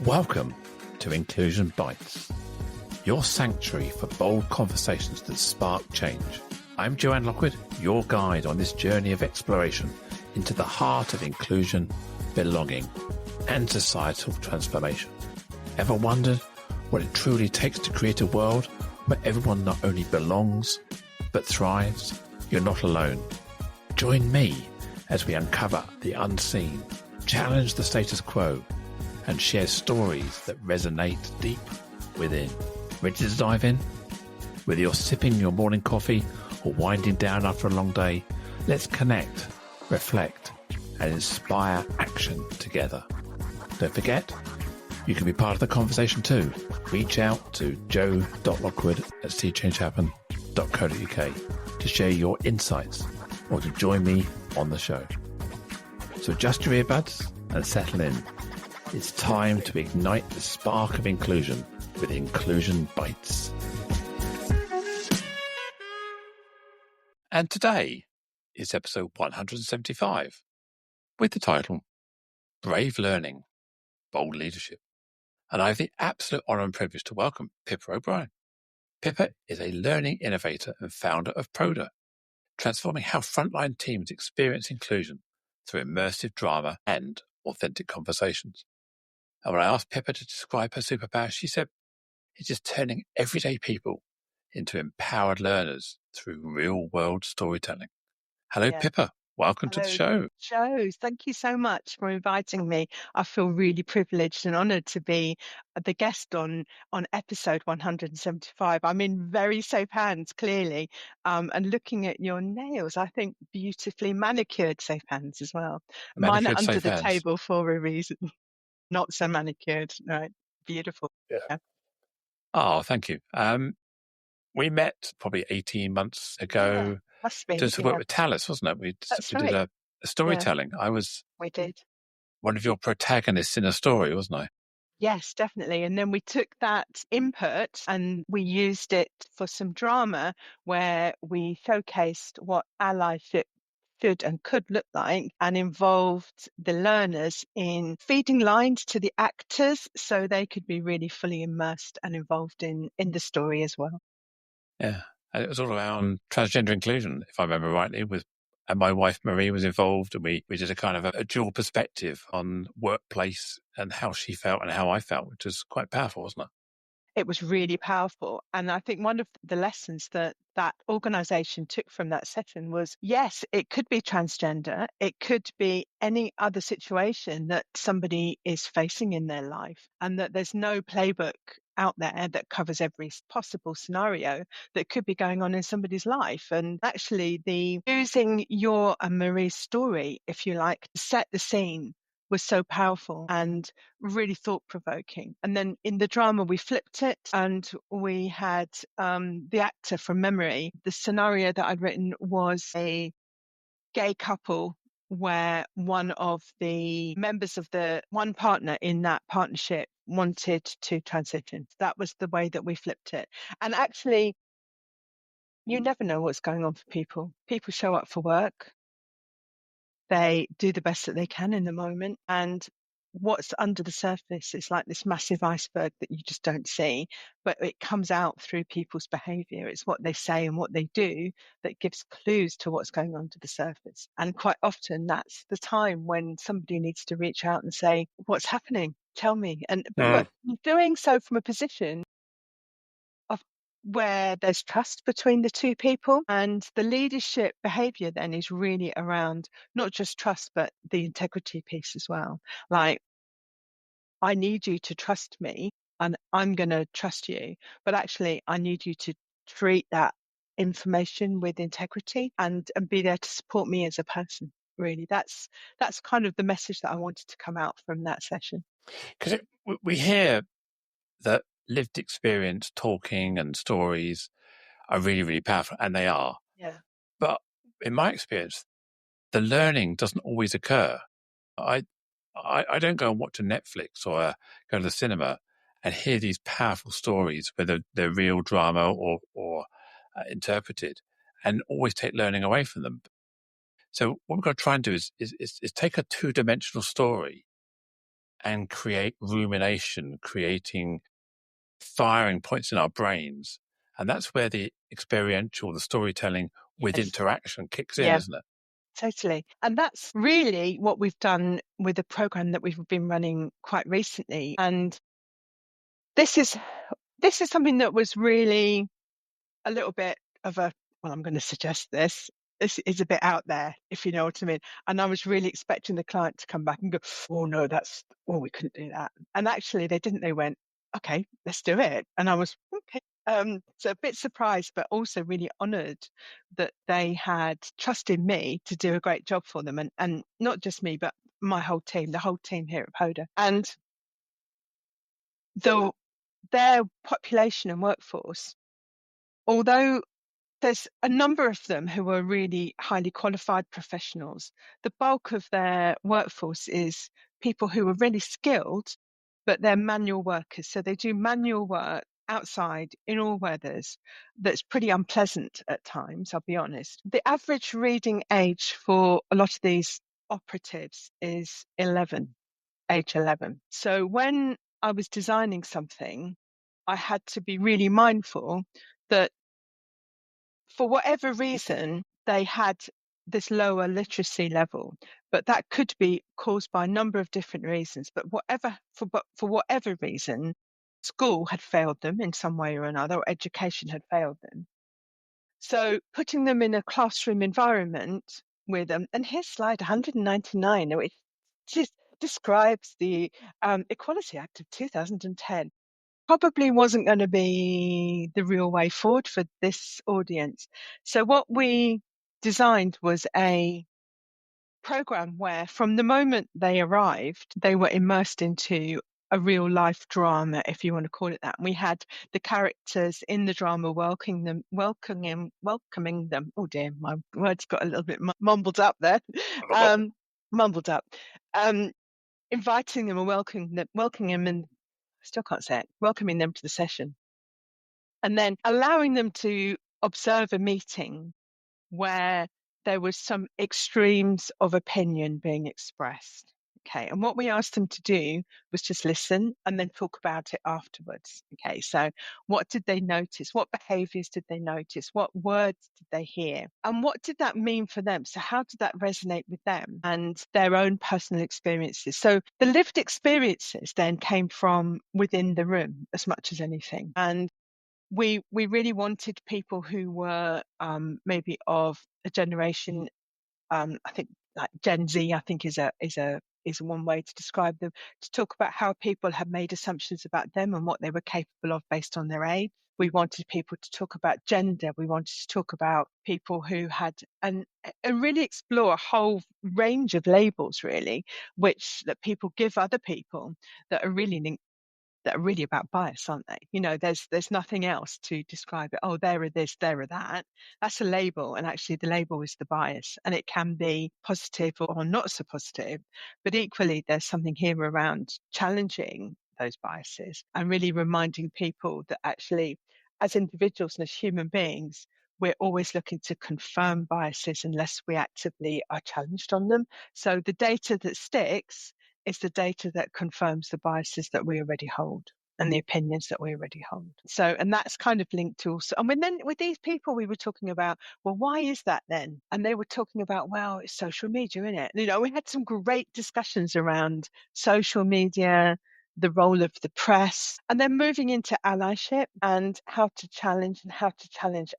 Welcome to Inclusion Bites, your sanctuary for bold conversations that spark change. I'm Joanne Lockwood, your guide on this journey of exploration into the heart of inclusion, belonging, and societal transformation. Ever wondered what it truly takes to create a world where everyone not only belongs, but thrives? You're not alone. Join me as we uncover the unseen, challenge the status quo, and share stories that resonate deep within. Ready to dive in? Whether you're sipping your morning coffee or winding down after a long day, let's connect, reflect, and inspire action together. Don't forget, you can be part of the conversation too. Reach out to joe.lockwood@seechangehappen.co.uk to share your insights or to join me on the show. So adjust your earbuds and settle in. It's time to ignite the spark of inclusion with Inclusion Bites. And today is episode 175 with the title Brave Learning, Bold Leadership. And I have the absolute honour and privilege to welcome Pippa O'Brien. Pippa is a learning innovator and founder of Poda, transforming how frontline teams experience inclusion through immersive drama and authentic conversations. And when I asked Pippa to describe her superpower, she said, it's just turning everyday people into empowered learners through real-world storytelling. Hello, Yeah. Pippa. Welcome to the show. Joe, thank you so much for inviting me. I feel really privileged and honoured to be the guest on episode 175. I'm in very safe hands, clearly, and looking at your nails, I think beautifully manicured safe hands as well. Manicured Mine are under safe the hands. table for a reason. Not so manicured, right? Beautiful. Yeah. Oh, thank you. We met probably 18 months ago. Yeah, must be. To work with Tallis, wasn't it? We right. did a storytelling. Yeah. We did. One of your protagonists in a story, wasn't I? Yes, definitely. And then we took that input and we used it for some drama where we showcased what allyship should and could look like and involved the learners in feeding lines to the actors so they could be really fully immersed and involved in the story as well. Yeah. And it was all around transgender inclusion, if I remember rightly, and my wife Marie was involved, and we did a kind of a dual perspective on workplace and how she felt and how I felt, which was quite powerful, wasn't it? It was really powerful. And I think one of the lessons that organisation took from that session was, yes, it could be transgender. It could be any other situation that somebody is facing in their life, and that there's no playbook out there that covers every possible scenario that could be going on in somebody's life. And actually using your and Marie's story, if you like, to set the scene was so powerful and really thought-provoking. And then in the drama, we flipped it and we had the actor from memory. The scenario that I'd written was a gay couple where one of the members of the one partner in that partnership wanted to transition. That was the way that we flipped it. And actually, you never know what's going on for people. People show up for work. They do the best that they can in the moment. And what's under the surface is like this massive iceberg that you just don't see, but it comes out through people's behavior. It's what they say and what they do that gives clues to what's going on under the surface. And quite often that's the time when somebody needs to reach out and say, what's happening? Tell me. But doing so from a position of where there's trust between the two people, and the leadership behavior then is really around not just trust, but the integrity piece as well. Like, I need you to trust me and I'm going to trust you, but actually I need you to treat that information with integrity and be there to support me as a person. Really, that's kind of the message that I wanted to come out from that session. Because we hear that lived experience, talking and stories are really, really powerful, and they are. Yeah. But in my experience, the learning doesn't always occur. I don't go and watch a Netflix or go to the cinema and hear these powerful stories, whether they're real drama or interpreted, and always take learning away from them. So what we're going to try and do is take a two-dimensional story and create rumination, creating firing points in our brains. And that's where the experiential, the storytelling with interaction kicks in, isn't it? Totally. And that's really what we've done with a program that we've been running quite recently. And this is something that was really a little bit of a, well, I'm going to suggest this. This is a bit out there, if you know what I mean. And I was really expecting the client to come back and go, oh, no, we couldn't do that. And actually, they didn't. They went, okay, let's do it. And I was, okay. So a bit surprised, but also really honoured that they had trusted me to do a great job for them. And not just me, but my whole team, the whole team here at Poda. And their population and workforce, although there's a number of them who are really highly qualified professionals, the bulk of their workforce is people who are really skilled, but they're manual workers. So they do manual work outside in all weathers that's pretty unpleasant at times, I'll be honest. The average reading age for a lot of these operatives is age 11. So when I was designing something, I had to be really mindful that for whatever reason, they had this lower literacy level, but that could be caused by a number of different reasons. But for whatever reason, school had failed them in some way or another, or education had failed them. So putting them in a classroom environment with them, and here's slide 199, which just describes the Equality Act of 2010. Probably wasn't going to be the real way forward for this audience. So what we designed was a program where from the moment they arrived, they were immersed into a real life drama, if you want to call it that. And we had the characters in the drama welcoming them. Oh dear, my words got a little bit mumbled up there. Mumbled up. Inviting them and welcoming them and still can't say it, welcoming them to the session, and then allowing them to observe a meeting where there was some extremes of opinion being expressed. Okay, and what we asked them to do was just listen and then talk about it afterwards. Okay, so what did they notice? What behaviours did they notice? What words did they hear? And what did that mean for them? So how did that resonate with them and their own personal experiences? So the lived experiences then came from within the room as much as anything. And we really wanted people who were maybe of a generation, I think like Gen Z, I think is one way to describe them, to talk about how people have made assumptions about them and what they were capable of based on their age. We wanted people to talk about gender. We wanted to talk about people who had and really explore a whole range of labels, really, that people give other people that are really about bias, aren't they? You know, there's nothing else to describe it. Oh, there are this, there are that. That's a label. And actually the label is the bias. And it can be positive or not so positive. But equally, there's something here around challenging those biases and really reminding people that actually, as individuals and as human beings, we're always looking to confirm biases unless we actively are challenged on them. So the data that sticks is the data that confirms the biases that we already hold and the opinions that we already hold. So, and that's kind of linked to also, and then with these people, we were talking about, well, why is that then? And they were talking about, well, it's social media, isn't it? You know, we had some great discussions around social media, the role of the press, and then moving into allyship and how to challenge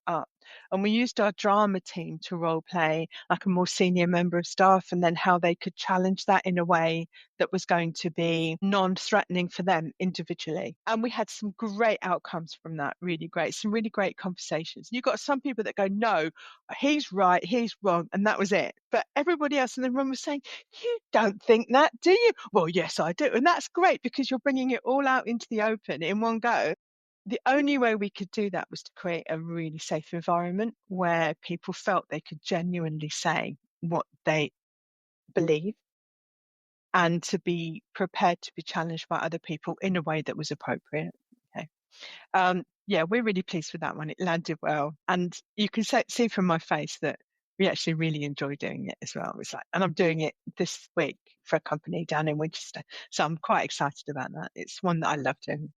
up. And we used our drama team to role play like a more senior member of staff, and then how they could challenge that in a way that was going to be non-threatening for them individually. And we had some great outcomes from that, really great, some really great conversations. You've got some people that go, no, he's right, he's wrong, and that was it. But everybody else in the room was saying, you don't think that, do you? Well, yes, I do. And that's great because you're bringing it all out into the open in one go. The only way we could do that was to create a really safe environment where people felt they could genuinely say what they believe and to be prepared to be challenged by other people in a way that was appropriate. Okay. Yeah, we're really pleased with that one. It landed well. And you can see from my face that we actually really enjoy doing it as well. It's like, and I'm doing it this week for a company down in Winchester. So I'm quite excited about that. It's one that I love doing.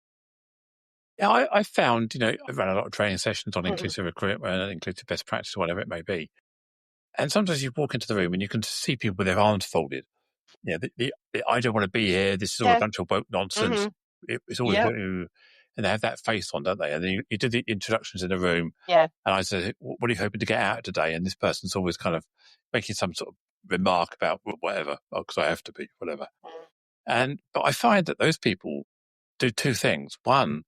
Yeah, I found, I've run a lot of training sessions on inclusive recruitment, inclusive best practice, whatever it may be. And sometimes you walk into the room and you can see people with their arms folded. Yeah, I don't want to be here. This is all a Yeah. bunch of woke nonsense. It's always Yeah. and they have that face on, don't they? And then you do the introductions in the room, Yeah. and I said, "What are you hoping to get out today?" And this person's always kind of making some sort of remark about whatever, because I have to be, whatever. But I find that those people do two things. One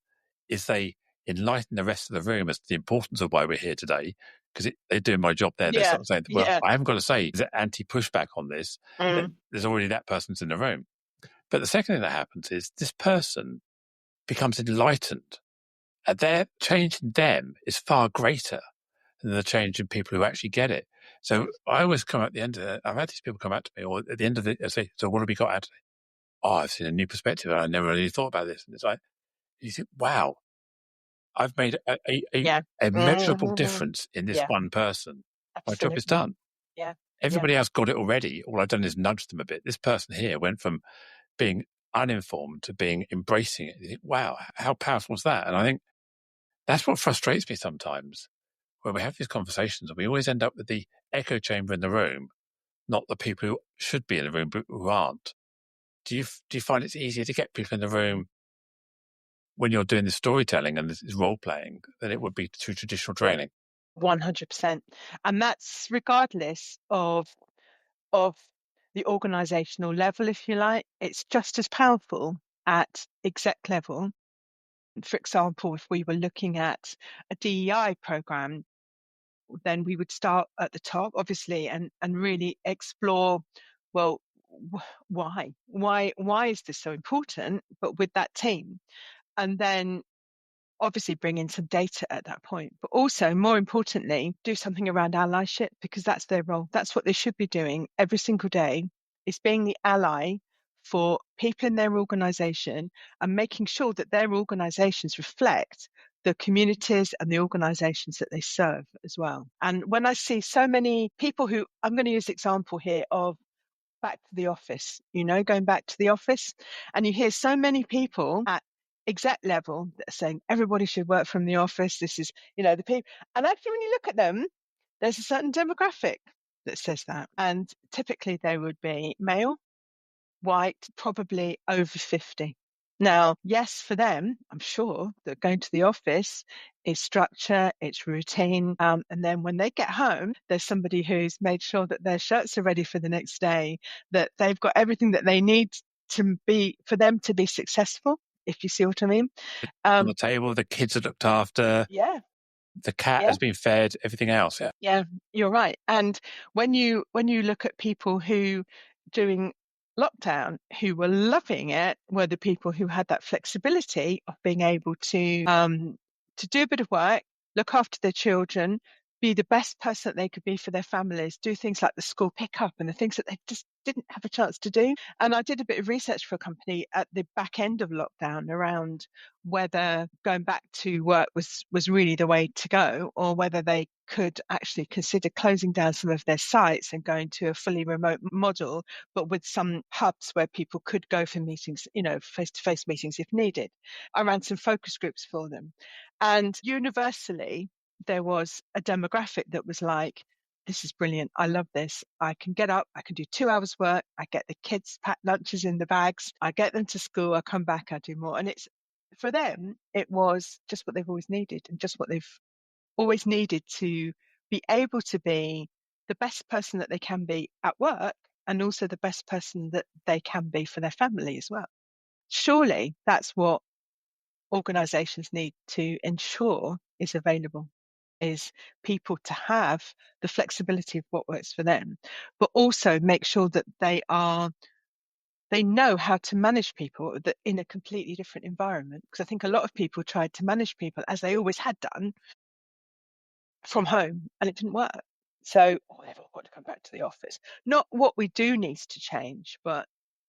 is they enlighten the rest of the room as to the importance of why we're here today, because they're doing my job there. They're Yeah. sort of saying, well, Yeah. I haven't got to say there's anti-pushback on this. There's already that person's in the room. But the second thing that happens is this person becomes enlightened, and their change in them is far greater than the change in people who actually get it. So I always come at the end of it. I've had these people come out to me, or at the end of it, I say, "So what have we got out today?" "Oh, I've seen a new perspective, and I never really thought about this." And it's like, you think, "Wow, I've made Yeah. a measurable difference in this Yeah. one person. My job is Absolutely. done." Yeah. Everybody else got it already. All I've done is nudge them a bit. This person here went from being uninformed to being embracing it. You think, wow, how powerful is that? And I think that's what frustrates me sometimes when we have these conversations, and we always end up with the echo chamber in the room, not the people who should be in the room but who aren't. Do you find it's easier to get people in the room when you're doing the storytelling and this is role playing than it would be through traditional training? 100%. And that's regardless of the organizational level, if you like. It's just as powerful at exec level. For example, if we were looking at a DEI program, then we would start at the top, obviously, and really explore, well, why is this so important? But with that team, and then obviously bring in some data at that point, but also more importantly, do something around allyship, because that's their role. That's what they should be doing every single day, is being the ally for people in their organization and making sure that their organizations reflect the communities and the organizations that they serve as well. And when I see so many people who, I'm going to use the example here of back to the office, going back to the office. And you hear so many people at exec level that are saying everybody should work from the office. This is, the people. And actually, when you look at them, there's a certain demographic that says that. And typically they would be male, white, probably over 50. Now, yes, for them, I'm sure that going to the office is structure, it's routine. And then when they get home, there's somebody who's made sure that their shirts are ready for the next day, that they've got everything that they need for them to be successful, if you see what I mean. On the table, the kids are looked after, Yeah. the cat Yeah. has been fed, everything else. Yeah. Yeah, you're right. And when you look at people who during lockdown who were loving it were the people who had that flexibility of being able to do a bit of work, look after their children, be the best person that they could be for their families, do things like the school pickup and the things that they just didn't have a chance to do. And I did a bit of research for a company at the back end of lockdown around whether going back to work was really the way to go, or whether they could actually consider closing down some of their sites and going to a fully remote model, but with some hubs where people could go for meetings, face-to-face meetings if needed. I ran some focus groups for them. And universally, there was a demographic that was like, this is brilliant. I love this. I can get up. I can do 2 hours work. I get the kids pack lunches in the bags. I get them to school. I come back. I do more. And it's, for them, it was just what they've always needed, and just what they've always needed to be able to be the best person that they can be at work, and also the best person that they can be for their family as well. Surely that's what organizations need to ensure is available, is people to have the flexibility of what works for them, but also make sure that they know how to manage people that in a completely different environment. Because I think a lot of people tried to manage people, as they always had done, from home, and it didn't work. So they've all got to come back to the office. Not what we do needs to change,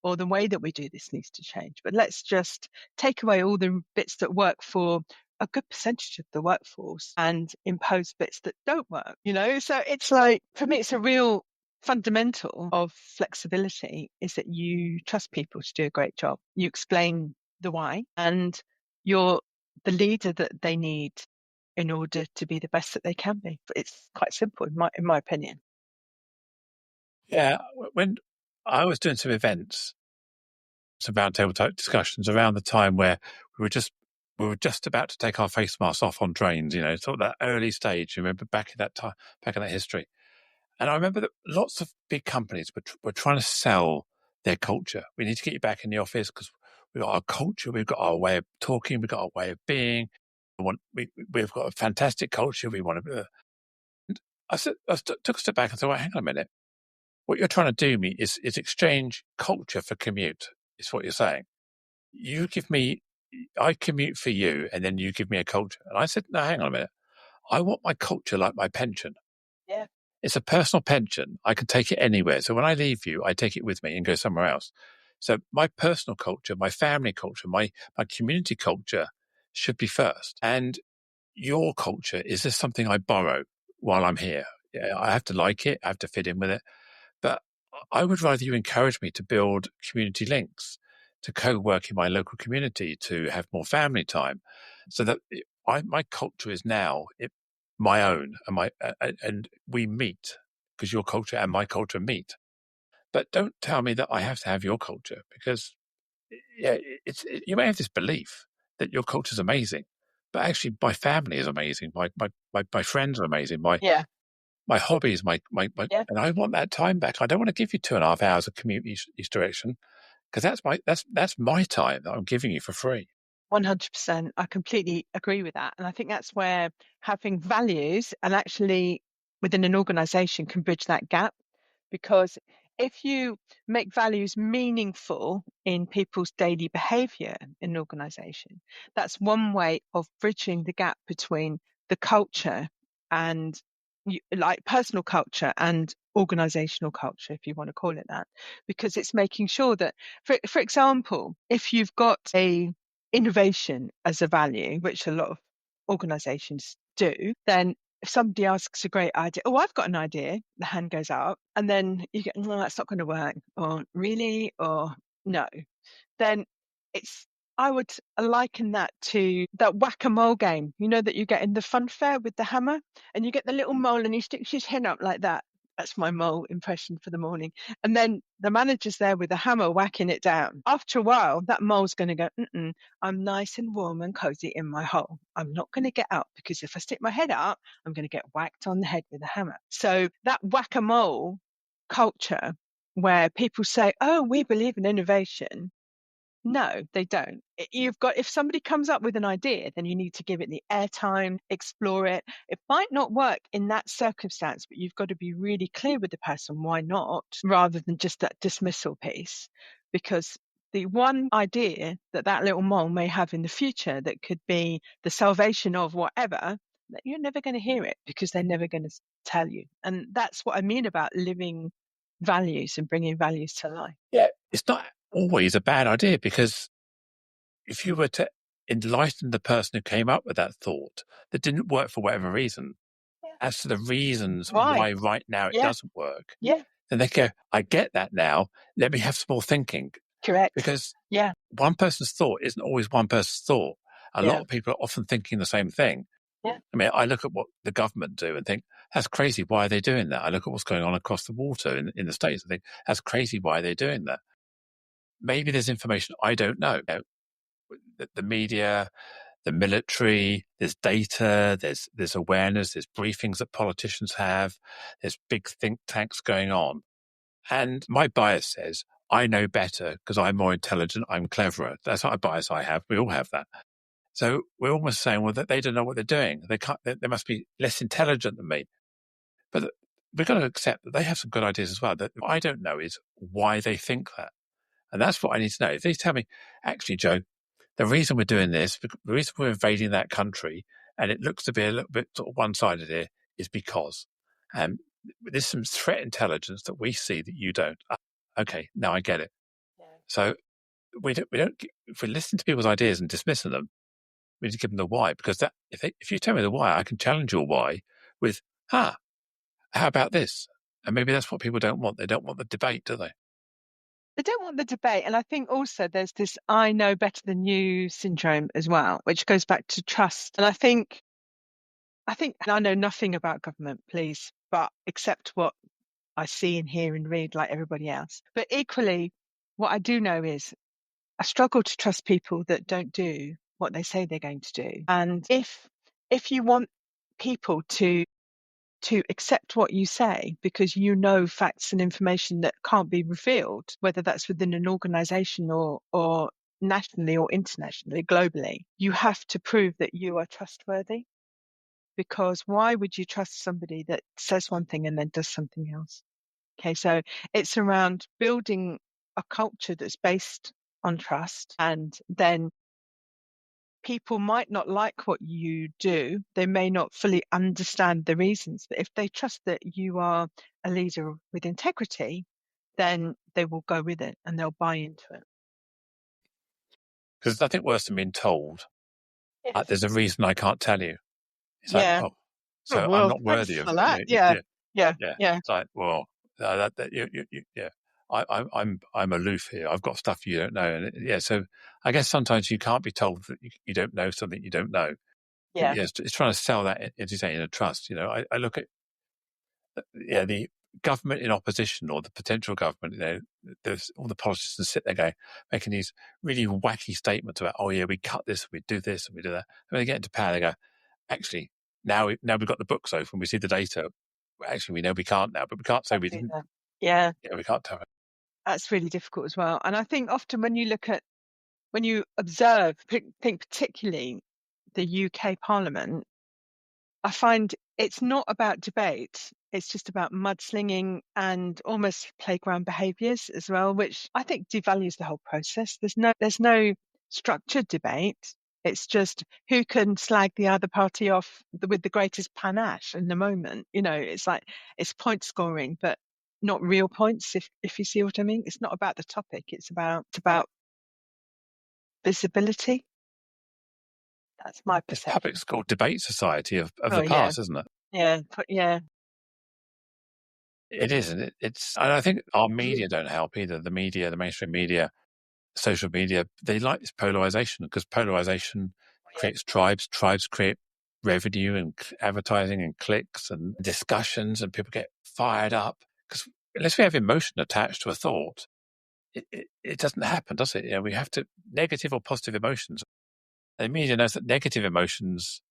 or the way that we do this needs to change. But let's just take away all the bits that work for a good percentage of the workforce and impose bits that don't work, So it's like, for me, it's a real fundamental of flexibility is that you trust people to do a great job. You explain the why, and you're the leader that they need in order to be the best that they can be. It's quite simple in my opinion. Yeah, when I was doing some events, some roundtable type discussions around the time where we were just about to take our face masks off on trains, sort of that early stage. You remember back in that time, back in that history. And I remember that lots of big companies were trying to sell their culture. We need to get you back in the office because we've got our culture, we've got our way of talking, we've got our way of being. We've got a fantastic culture. We want to. Took a step back and thought, well, hang on a minute. What you're trying to do me is exchange culture for commute. Is what you're saying. You give me, I commute for you, and then you give me a culture. And I said, no, hang on a minute. I want my culture like my pension. Yeah. It's a personal pension. I can take it anywhere. So when I leave you, I take it with me and go somewhere else. So my personal culture, my family culture, my community culture should be first. And your culture is just something I borrow while I'm here. Yeah, I have to like it. I have to fit in with it. But I would rather you encourage me to build community links, to co-work in my local community, to have more family time, so that my culture is now my own, and we meet because your culture and my culture meet. But don't tell me that I have to have your culture because, yeah, you may have this belief that your culture is amazing, but actually my family is amazing. My friends are amazing. Yeah. My hobbies, Yeah. and I want that time back. I don't want to give you 2.5 hours of commute each direction because that's my time that I'm giving you for free. 100%. I completely agree with that. And I think that's where having values and actually within an organization can bridge that gap. Because if you make values meaningful in people's daily behavior in an organization, that's one way of bridging the gap between the culture and like personal culture and organizational culture, if you want to call it that, because it's making sure that, for example, if you've got a innovation as a value, which a lot of organizations do, then if somebody asks a great idea, oh, I've got an idea, the hand goes up, and then you get, no, that's not going to work, or really, or no, then it's, I would liken that to that whack-a-mole game, that you get in the fun fair with the hammer, and you get the little mole and he sticks his head up like that. That's my mole impression for the morning. And then the manager's there with the hammer whacking it down. After a while, that mole's going to go, I'm nice and warm and cozy in my hole. I'm not going to get up because if I stick my head up, I'm going to get whacked on the head with a hammer. So that whack-a-mole culture where people say, oh, we believe in innovation. No, they don't. If somebody comes up with an idea, then you need to give it the airtime, explore it. It might not work in that circumstance, but you've got to be really clear with the person why not, rather than just that dismissal piece. Because the one idea that little mole may have in the future that could be the salvation of whatever, that you're never going to hear it because they're never going to tell you. And that's what I mean about living values and bringing values to life. Yeah, it's not always a bad idea because if you were to enlighten the person who came up with that thought that didn't work for whatever reason, as to the reasons why right now it doesn't work, then they go, I get that now. Let me have some more thinking. Correct. Because one person's thought isn't always one person's thought. A lot of people are often thinking the same thing. Yeah. I mean, I look at what the government do and think, that's crazy. Why are they doing that? I look at what's going on across the water in the States and think, that's crazy. Why are they doing that? Maybe there's information I don't know. The media, the military, there's data, there's awareness, there's briefings that politicians have, there's big think tanks going on. And my bias says, I know better because I'm more intelligent, I'm cleverer. That's not a bias I have. We all have that. So we're almost saying, well, that they don't know what they're doing. They must be less intelligent than me. But we've got to accept that they have some good ideas as well. That what I don't know is why they think that. And that's what I need to know. If they tell me, actually, Joe, the reason we're doing this, the reason we're invading that country, and it looks to be a little bit sort of one-sided here, is because there's some threat intelligence that we see that you don't. Okay, now I get it. Yeah. So we don't. If we listen to people's ideas and dismiss them, we need to give them the why, because if you tell me the why, I can challenge your why with, how about this? And maybe that's what people don't want. They don't want the debate, do they? They don't want the debate. And I think also there's this I know better than you syndrome as well, which goes back to trust. And I think, and I know nothing about government, please, but accept what I see and hear and read like everybody else. But equally, what I do know is I struggle to trust people that don't do what they say they're going to do. And if you want people to accept what you say because you know facts and information that can't be revealed, whether that's within an organization or nationally or internationally, globally, you have to prove that you are trustworthy. Because why would you trust somebody that says one thing and then does something else? Okay, so it's around building a culture that's based on trust, and then people might not like what you do. They may not fully understand the reasons, but if they trust that you are a leader with integrity, then they will go with it and they'll buy into it. Because there's nothing worse than being told, Yes. there's a reason I can't tell you. It's like, Yeah. so I'm Well, not thanks worthy of for that. Yeah. Yeah. It's like, well, yeah. I'm aloof here. I've got stuff you don't know, and so I guess sometimes you can't be told that you don't know something you don't know. Yeah. It's trying to sell that, as you say, in a trust. I look at the government in opposition or the potential government. There's all the politicians sit there making these really wacky statements about, oh yeah, we cut this, we do this, and we do that. And when they get into power, they go, actually, now we've got the books open, we see the data. Actually, we know we can't now, but we can't say we didn't. Yeah. Yeah, we can't tell it. That's really difficult as well. And I think often when you observe, think particularly the UK Parliament, I find it's not about debate. It's just about mudslinging and almost playground behaviours as well, which I think devalues the whole process. There's no structured debate. It's just who can slag the other party off with the greatest panache in the moment. It's like it's point scoring, but not real points. If you see what I mean, it's not about the topic. It's about visibility. That's my It's perception. public school debate society of the past, isn't it? Yeah. It is, and it's. And I think our media don't help either. The media, the mainstream media, social media, they like this polarization because polarization creates tribes. Tribes create revenue and advertising and clicks and discussions, and people get fired up because unless we have emotion attached to a thought, it doesn't happen, does it? We have to negative or positive emotions. And the media knows that negative emotions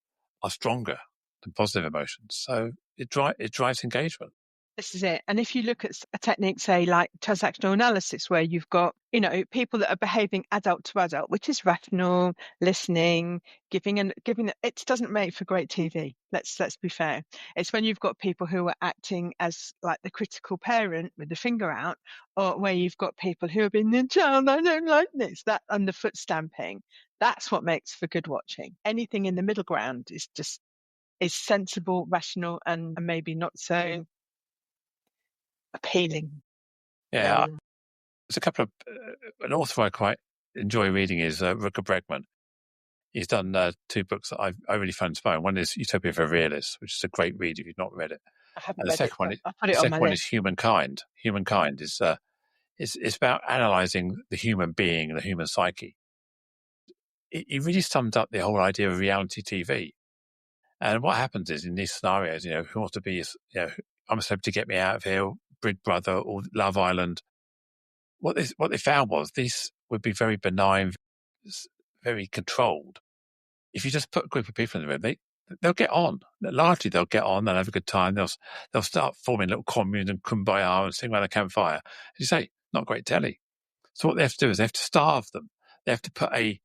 are stronger than positive emotions, so it drives engagement. This is it. And if you look at a technique, say like transactional analysis, where you've got, people that are behaving adult to adult, which is rational, listening, giving, it doesn't make for great TV. Let's be fair. It's when you've got people who are acting as like the critical parent with the finger out, or where you've got people who have been the child, I don't like this, that underfoot stamping. That's what makes for good watching. Anything in the middle ground is sensible, rational, and maybe not so appealing. Yeah, there's a couple of an author I quite enjoy reading is Rutger Bregman. He's done 2 books that I really find inspiring. One is Utopia for Realists, which is a great read if you've not read it. I haven't And the read second it, one, but I put it on my list. is Humankind. Humankind is it's about analysing the human being and the human psyche. It really sums up the whole idea of reality TV. And what happens is in these scenarios, who wants to be, I'm a celebrity, get me out of here, Big Brother or Love Island. What they found was these would be very benign, very controlled. If you just put a group of people in the room, they'll get on. Largely, they'll get on. They'll have a good time. They'll start forming little communes and kumbaya and sing around the campfire. As you say, not great telly. So what they have to do is they have to starve them. They have to put a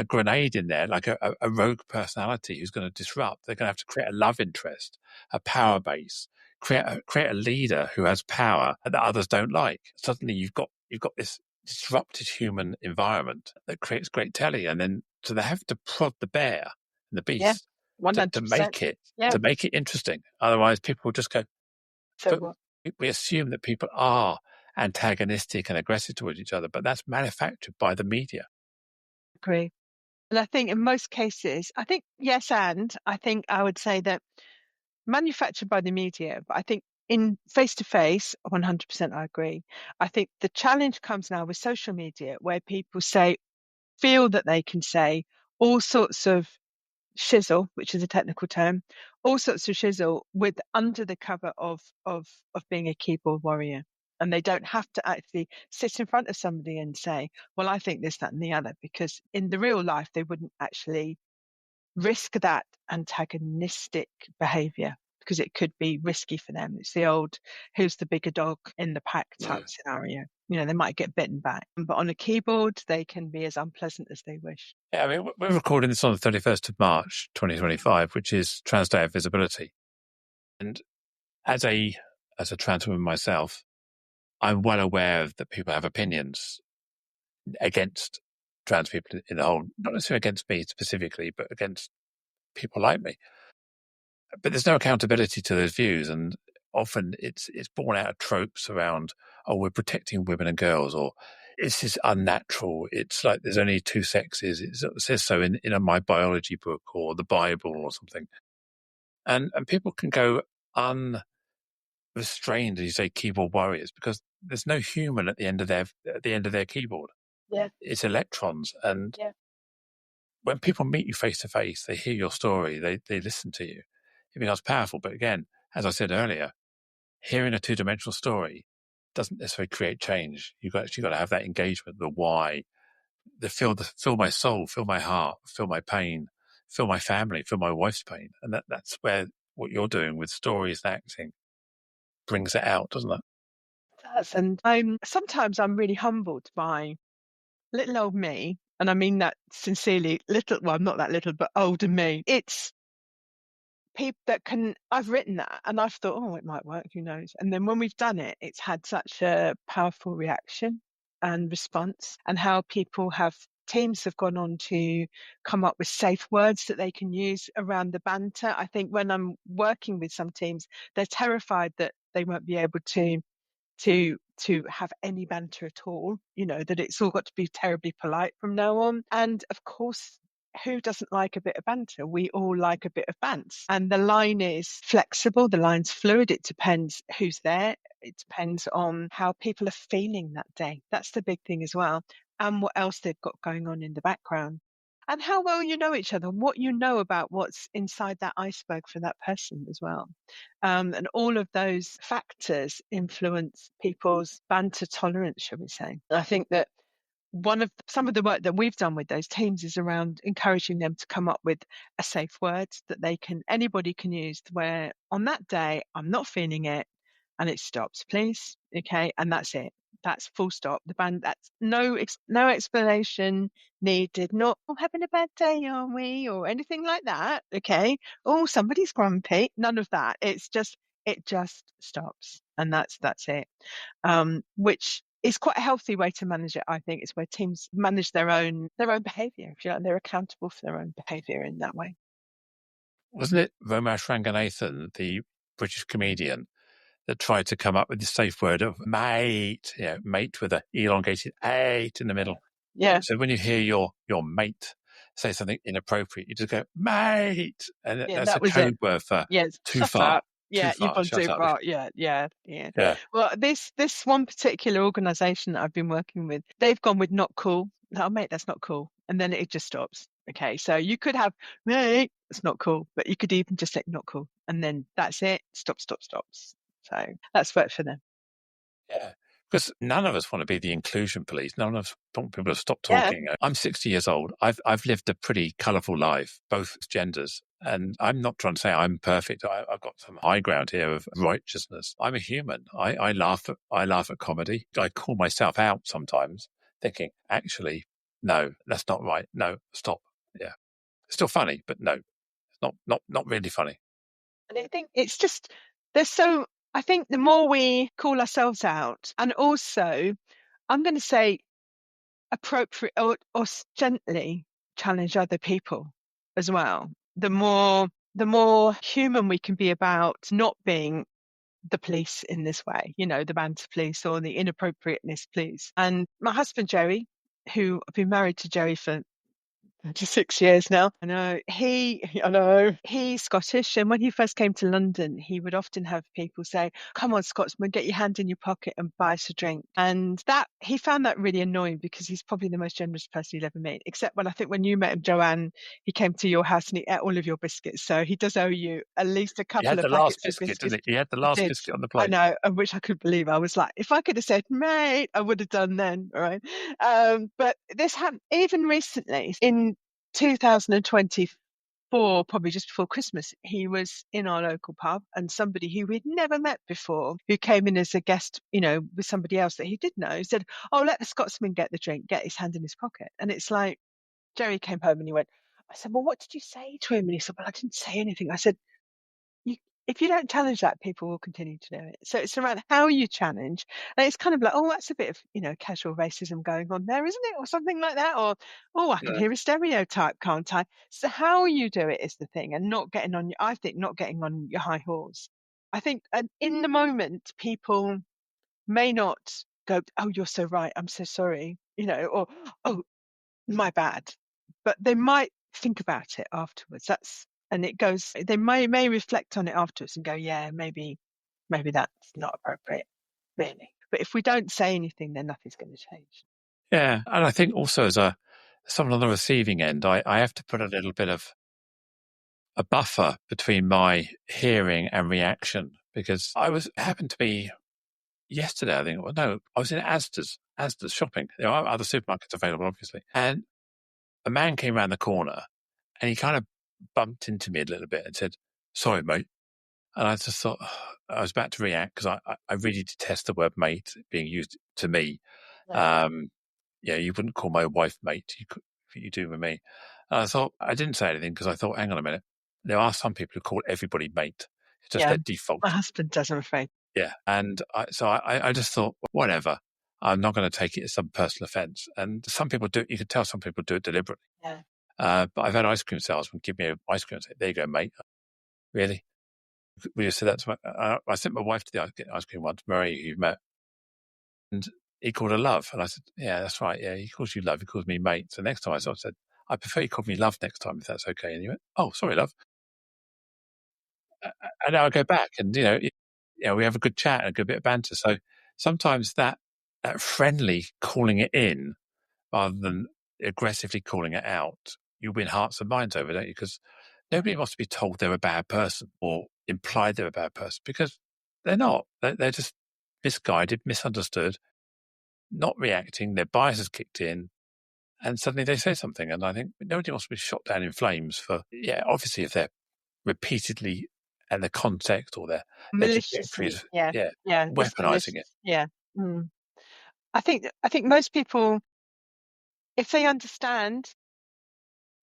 grenade in there, like a rogue personality who's going to disrupt. They're going to have to create a love interest, a power base, create a leader who has power that others don't like. Suddenly, you've got this disrupted human environment that creates great telly, and then so they have to prod the bear and the beast to 100%. make it interesting. Otherwise, people will just go. So We assume that people are antagonistic and aggressive towards each other, but that's manufactured by the media. agree. And I think in most cases, I think yes, and I think I would say that manufactured by the media, but I think in face to face, 100% I agree. I think the challenge comes now with social media where people feel that they can say all sorts of shizzle, which is a technical term, all sorts of shizzle with under the cover of being a keyboard warrior. And they don't have to actually sit in front of somebody and say, well, I think this, that, and the other, because in the real life, they wouldn't actually risk that antagonistic behavior because it could be risky for them. It's the old who's the bigger dog in the pack type scenario. They might get bitten back, but on a keyboard, they can be as unpleasant as they wish. Yeah, I mean, we're recording this on the 31st of March, 2025, which is Trans Day of Visibility. And as a trans woman myself, I'm well aware that people have opinions against trans people in the whole, not necessarily against me specifically, but against people like me. But there's no accountability to those views, and often it's born out of tropes around, oh, we're protecting women and girls, or this is unnatural. It's like there's only two sexes. It says so in my biology book or the Bible or something. And people can go unrestrained, as you say, keyboard warriors, because there's no human at the end of their keyboard. Yeah. It's electrons. And when people meet you face to face, they hear your story, they listen to you. It becomes powerful. But again, as I said earlier, hearing a two-dimensional story doesn't necessarily create change. You've actually got to have that engagement, the why, feel my soul, feel my heart, feel my pain, feel my family, feel my wife's pain. And that's where what you're doing with stories and acting brings it out, doesn't it? It does. And sometimes I'm really humbled by little old me, and I mean that sincerely, well, I'm not that little, but older me. It's people that I've written that and I've thought, oh, it might work, who knows? And then when we've done it, it's had such a powerful reaction and response, and how teams have gone on to come up with safe words that they can use around the banter. I think when I'm working with some teams, they're terrified that they won't be able to have any banter at all, that it's all got to be terribly polite from now on. And of course, who doesn't like a bit of banter? We all like a bit of bants. And the line is flexible, the line's fluid. It depends who's there. It depends on how people are feeling that day. That's the big thing as well. And what else they've got going on in the background. And how well you know each other, what you know about what's inside that iceberg for that person as well. And all of those factors influence people's banter tolerance, shall we say. I think that some of the work that we've done with those teams is around encouraging them to come up with a safe word that anybody can use, where on that day I'm not feeling it and it stops, please. Okay. And that's it. That's full stop. That's no explanation needed. Not having a bad day, are we? Or anything like that. Okay. Oh, somebody's grumpy. None of that. It just stops. And that's it. Which is quite a healthy way to manage it, I think. It's where teams manage their own behaviour. If you like, they're accountable for their own behaviour in that way. Wasn't it Romesh Ranganathan, the British comedian, that tried to come up with the safe word of mate, mate with an elongated eight in the middle. Yeah. So when you hear your mate say something inappropriate, you just go, mate. And that's a code word for too far. Yeah, you've gone too far. Yeah. Well, this one particular organisation that I've been working with, they've gone with not cool. Oh, mate, that's not cool. And then it just stops. Okay, so you could have, mate, it's not cool, but you could even just say not cool. And then that's it. Stops. So that's worked for them. Yeah. Because none of us want to be the inclusion police. None of us want people to stop talking. Yeah. I'm 60 years old. I've lived a pretty colourful life, both genders. And I'm not trying to say I'm perfect. I've got some high ground here of righteousness. I'm a human. I laugh at comedy. I call myself out sometimes, thinking, actually, no, that's not right. No, stop. Yeah. It's still funny, but no, it's not really funny. And I think it's just, I think the more we call ourselves out, and also, I'm going to say, appropriate or gently challenge other people as well. The more human we can be about not being the police in this way, the banter police or the inappropriateness police. And my husband, Jerry, who I've been married to Jerry for 6 years now. I know he's Scottish, and when he first came to London, he would often have people say, "Come on, Scotsman, get your hand in your pocket and buy us a drink." And that he found that really annoying because he's probably the most generous person you'll ever meet. Except when I think when you met him, Joanne, he came to your house and he ate all of your biscuits. So he does owe you at least a He couple had of the last packets of biscuit, biscuits. didn't he? He had the He last did. biscuit on the I plate. know, and which I couldn't believe. I was like, if I could have said, "Mate," I would have done then, right? But this happened even recently in 2024, probably just before Christmas. He was in our local pub, and somebody who we'd never met before, who came in as a guest, with somebody else that he did know, said, "Oh, let the Scotsman get the drink, get his hand in his pocket." And it's like, Jerry came home and he went, I said, "Well, what did you say to him?" And he said, "Well, I didn't say anything." I said, you, if you don't challenge that, people will continue to do it. So it's around how you challenge. And it's kind of like, oh, that's a bit of, casual racism going on there, isn't it? Or something like that. Or, oh, I can Yeah. hear a stereotype, can't I? So how you do it is the thing, and I think not getting on your high horse. I think in the moment, people may not go, "Oh, you're so right. I'm so sorry," or, "Oh, my bad," but they might think about it afterwards. And it goes, they may reflect on it afterwards and go, "Yeah, maybe that's not appropriate, really." But if we don't say anything, then nothing's going to change. Yeah. And I think also as someone on the receiving end, I have to put a little bit of a buffer between my hearing and reaction, because happened to be yesterday, I think. Well, no, I was in Asda's shopping. There are other supermarkets available, obviously. And a man came around the corner and he kind of bumped into me a little bit and said, "Sorry, mate." And I just thought, I was about to react because I really detest the word mate being used to me. Yeah. You wouldn't call my wife mate. You do with me. And I thought, I didn't say anything because I thought, hang on a minute. There are some people who call everybody mate. It's just Yeah. their default. My husband does, I'm afraid. Yeah. And I just thought, whatever. I'm not going to take it as some personal offence. And some people do. You can tell some people do it deliberately. Yeah. But I've had ice cream salesmen give me an ice cream and say, "There you go, mate." Really? Will you say that to I sent my wife to the ice cream once, Marie, who you met, and he called her love. And I said, "Yeah, that's right. Yeah, he calls you love. He calls me mate." So next time I sort of said, "I prefer you call me love next time, if that's okay." And he went, "Oh, sorry, love." And now I go back and, we have a good chat and a good bit of banter. So sometimes that friendly calling it in rather than aggressively calling it out, you win hearts and minds over, don't you? Because nobody wants to be told they're a bad person or implied they're a bad person, because they're not. They're just misguided, misunderstood, not reacting. Their bias has kicked in, and suddenly they say something. And I think nobody wants to be shot down in flames for, obviously if they're repeatedly and the context or their Maliciously. trajectories, Yeah. Yeah. It's weaponizing it. malicious. Yeah. Mm. I think most people, if they understand,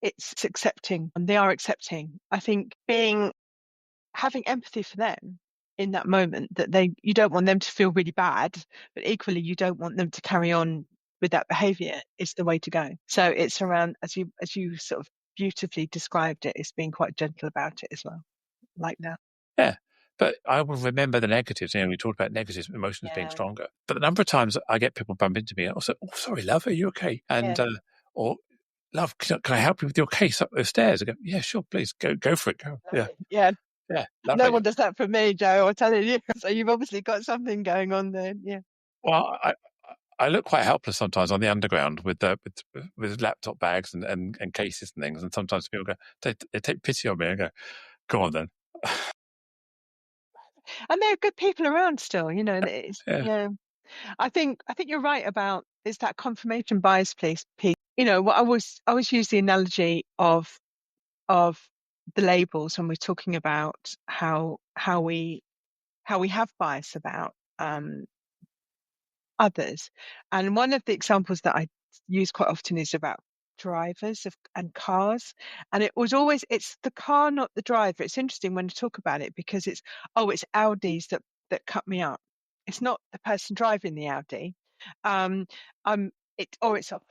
it's accepting, and they are accepting. I think having empathy for them in that moment, that you don't want them to feel really bad, but equally you don't want them to carry on with that behavior, is the way to go. So it's around, as you sort of beautifully described it, it's being quite gentle about it as well, like that. Yeah. But I will remember the negatives. We talked about negatives, emotions being Yeah. stronger. But the number of times I get people bump into me and I'll say, "Oh, sorry, love, are you okay?" And, Yeah. or, "Love, can I help you with your case up those stairs?" I go, "Yeah, sure, please, go for it, go." Yeah. Lovely. Yeah. Yeah, No lovely. one does that for me, Joe, I'm telling you. So you've obviously got something going on there. Yeah. Well, I look quite helpless sometimes on the underground with laptop bags and cases and things. And sometimes people they take pity on me and go, "Go on then." And there are good people around still, Yeah. yeah. I think you're right about, it's that confirmation bias piece. What I always use the analogy of the labels when we're talking about how we have bias about others. And one of the examples that I use quite often is about drivers and cars. And it's the car, not the driver. It's interesting when you talk about it because it's Audis that cut me up. It's not the person driving the Audi. Um, it's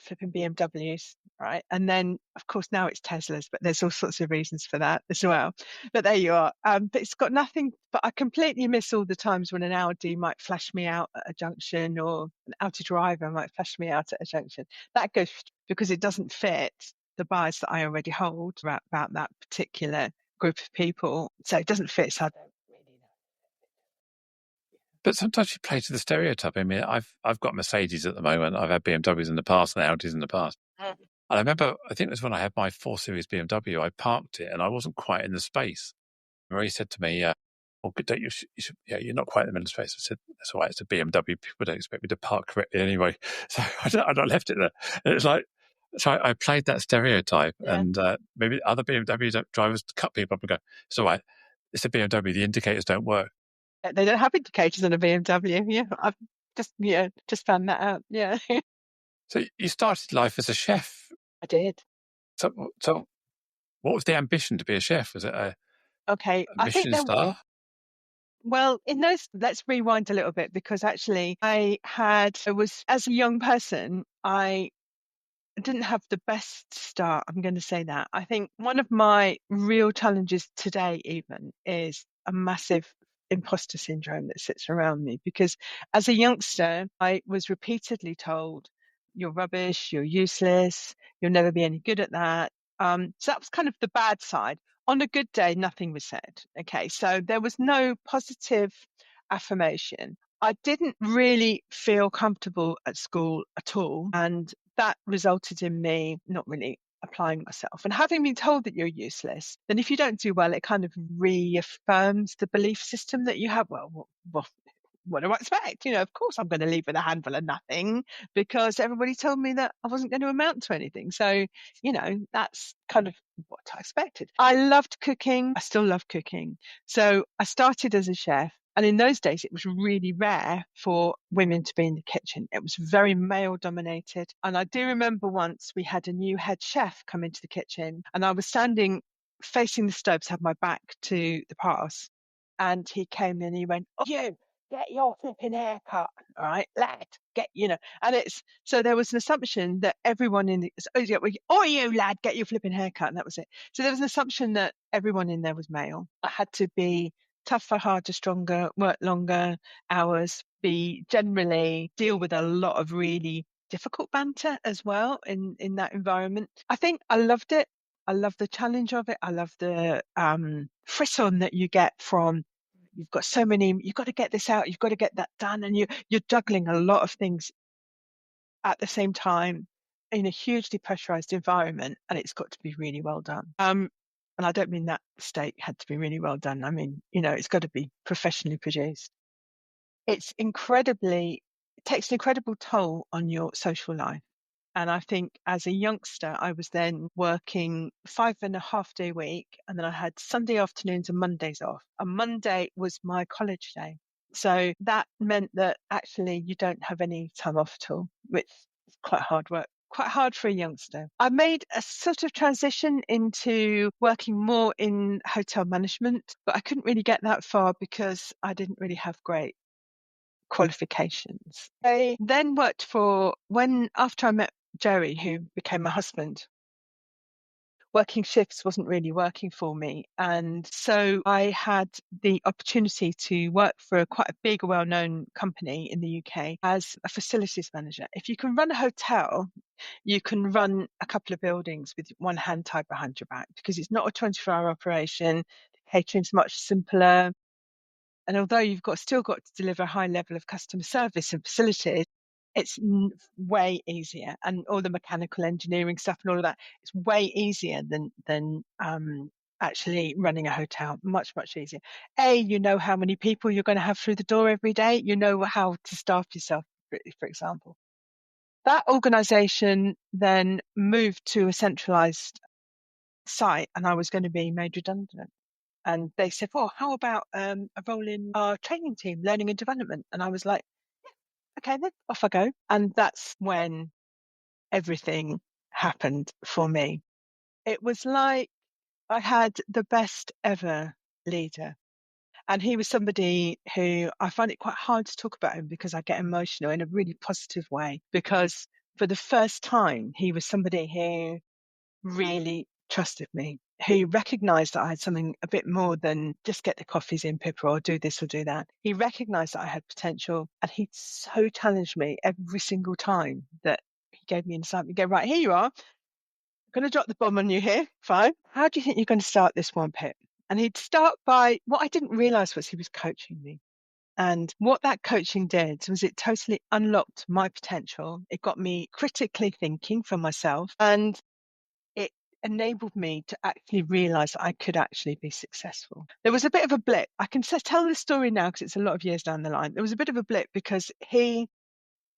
flipping BMWs, right? And then of course now it's Teslas, but there's all sorts of reasons for that as well. But there you are. But it's got nothing. But I completely miss all the times when an Audi might flash me out at a junction, or an Audi driver might flash me out at a junction. That goes because it doesn't fit the bias that I already hold about that particular group of people. So it doesn't fit. So I don't really know. But sometimes you play to the stereotype. I mean, I've got Mercedes at the moment. I've had BMWs in the past and Audis in the past. And I remember, I think it was when I had my 4 Series BMW, I parked it and I wasn't quite in the space. Marie said to me, well, don't you should, yeah, you're not quite in the middle space. I said, that's all right, it's a BMW. People don't expect me to park correctly anyway. So I left it there. And it's like, so I played that stereotype, and maybe other BMW drivers cut people up and go, it's all right, it's a BMW, the indicators don't work. They don't have indicators on a BMW. Yeah, I've just found that out. Yeah, So you started life as a chef. I did. So what was the ambition to be a chef? Was it a I think Michelin star? Well, in those, let's rewind a little bit, because actually as a young person, I didn't have the best start. I'm going to say that. I think one of my real challenges today even is a massive imposter syndrome that sits around me, because as a youngster, I was repeatedly told, you're rubbish, you're useless, you'll never be any good at that. So that was kind of the bad side. On a good day, nothing was said. Okay. So there was no positive affirmation. I didn't really feel comfortable at school at all. And that resulted in me not really applying myself. And having been told that you're useless, then if you don't do well, it kind of reaffirms the belief system that you have. Well, what do I expect? Of course I'm going to leave with a handful of nothing, because everybody told me that I wasn't going to amount to anything. So, that's kind of what I expected. I loved cooking. I still love cooking. So I started as a chef. And in those days, it was really rare for women to be in the kitchen. It was very male dominated. And I do remember once we had a new head chef come into the kitchen, and I was standing facing the stove to have my back to the pass. And he came in and he went, "Oh, you get your flipping haircut, all right, lad, and so there was an assumption that everyone oh, you lad, get your flipping haircut. And that was it. So there was an assumption that everyone in there was male. I had to be tougher, harder, stronger, work longer hours, generally deal with a lot of really difficult banter as well in that environment. I think I loved it. I love the challenge of it. I love the frisson that you get from, you've got you've got to get this out, you've got to get that done, and you're juggling a lot of things at the same time in a hugely pressurized environment, and it's got to be really well done. And I don't mean that steak had to be really well done. I mean, it's got to be professionally produced. It takes an incredible toll on your social life. And I think as a youngster, I was then working 5.5-day week, and then I had Sunday afternoons and Mondays off. And Monday was my college day. So that meant that actually you don't have any time off at all, which is quite hard work, quite hard for a youngster. I made a sort of transition into working more in hotel management, but I couldn't really get that far because I didn't really have great qualifications. I then worked after I met Jerry, who became my husband, working shifts wasn't really working for me. And so I had the opportunity to work for quite a big, well-known company in the UK as a facilities manager. If you can run a hotel, you can run a couple of buildings with one hand tied behind your back, because it's not a 24-hour operation. Catering's much simpler. And although you've still got to deliver a high level of customer service and facilities, it's way easier, and all the mechanical engineering stuff and all of that, it's way easier than actually running a hotel. Much, much easier. You know how many people you're going to have through the door every day. You know how to staff yourself, for example. That organisation then moved to a centralised site, and I was going to be made redundant. And they said, well, how about a role in our training team, learning and development? And I was like, okay, then off I go. And that's when everything happened for me. It was like I had the best ever leader. And he was somebody who, I find it quite hard to talk about him because I get emotional in a really positive way, because for the first time, he was somebody who really trusted me, who recognized that I had something a bit more than just get the coffees in, Pippa, or do this or do that. He recognized that I had potential, and he so challenged me every single time that he gave me an assignment. He go, right, here you are. going to drop the bomb on you here. Fine. How do you think you're going to start this one, Pip? And he'd start by, what I didn't realize was he was coaching me. And what that coaching did was it totally unlocked my potential. It got me critically thinking for myself, and it enabled me to actually realize that I could actually be successful. There was a bit of a blip. I can tell this story now because it's a lot of years down the line. There was a bit of a blip because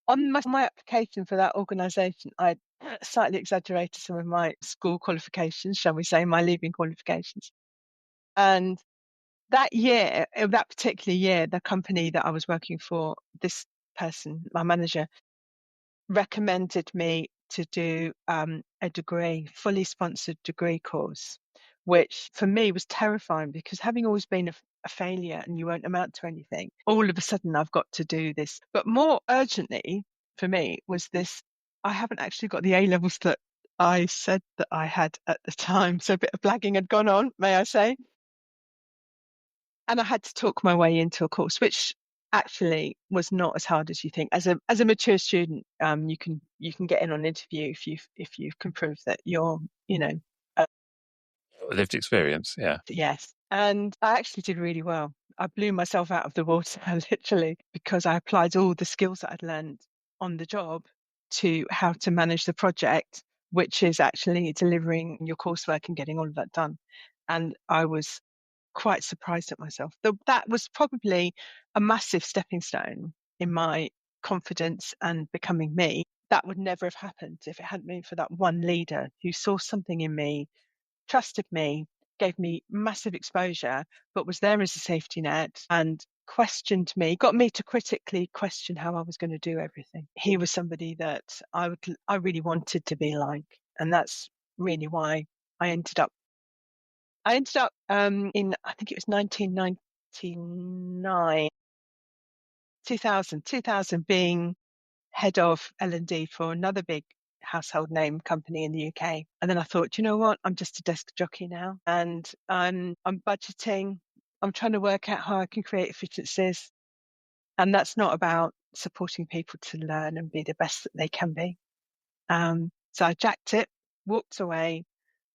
on my application for that organisation, I slightly exaggerated some of my school qualifications, shall we say, my leaving qualifications. And that particular year, the company that I was working for, this person, my manager, recommended me to do a degree, fully sponsored degree course, which for me was terrifying because having always been a failure and you won't amount to anything, all of a sudden I've got to do this. But more urgently for me was this, I haven't actually got the A levels that I said that I had at the time. So a bit of blagging had gone on, may I say. And I had to talk my way into a course, which actually was not as hard as you think. As a mature student, you can get in on an interview if you can prove that you're, Lived experience, yeah. Yes. And I actually did really well. I blew myself out of the water, literally, because I applied all the skills that I'd learned on the job to how to manage the project, which is actually delivering your coursework and getting all of that done. And I was quite surprised at myself. That was probably a massive stepping stone in my confidence and becoming me. That would never have happened if it hadn't been for that one leader who saw something in me, trusted me, gave me massive exposure, but was there as a safety net and questioned me, got me to critically question how I was going to do everything. He was somebody that I really wanted to be like, and that's really why I ended up in, I think it was 1999, 2000 being head of L&D for another big household name company in the UK. And then I thought, you know what? I'm just a desk jockey now, and I'm budgeting. I'm trying to work out how I can create efficiencies. And that's not about supporting people to learn and be the best that they can be. So I jacked it, walked away,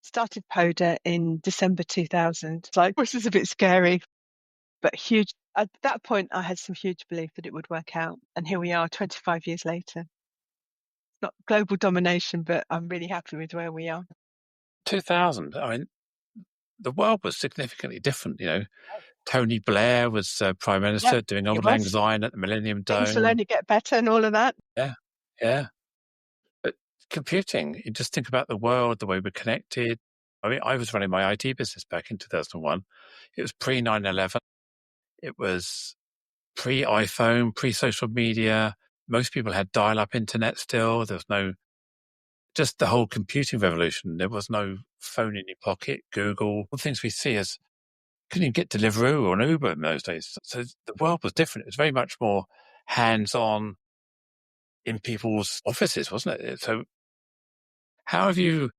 started Poda in December 2000. It's like, this is a bit scary, but huge. At that point, I had some huge belief that it would work out. And here we are 25 years later. It's not global domination, but I'm really happy with where we are. 2000, I mean, the world was significantly different, Tony Blair was Prime Minister doing Auld Lang Syne at the Millennium Dome. Things will only get better and all of that. Yeah. But computing, you just think about the world, the way we're connected. I mean, I was running my IT business back in 2001. It was pre-9/11. It was pre-iPhone, pre-social media. Most people had dial-up internet still. There was no, just the whole computing revolution. There was no phone in your pocket, Google, all the things we see as, couldn't even get Deliveroo or an Uber in those days. So the world was different. It was very much more hands-on in people's offices, wasn't it? So how have you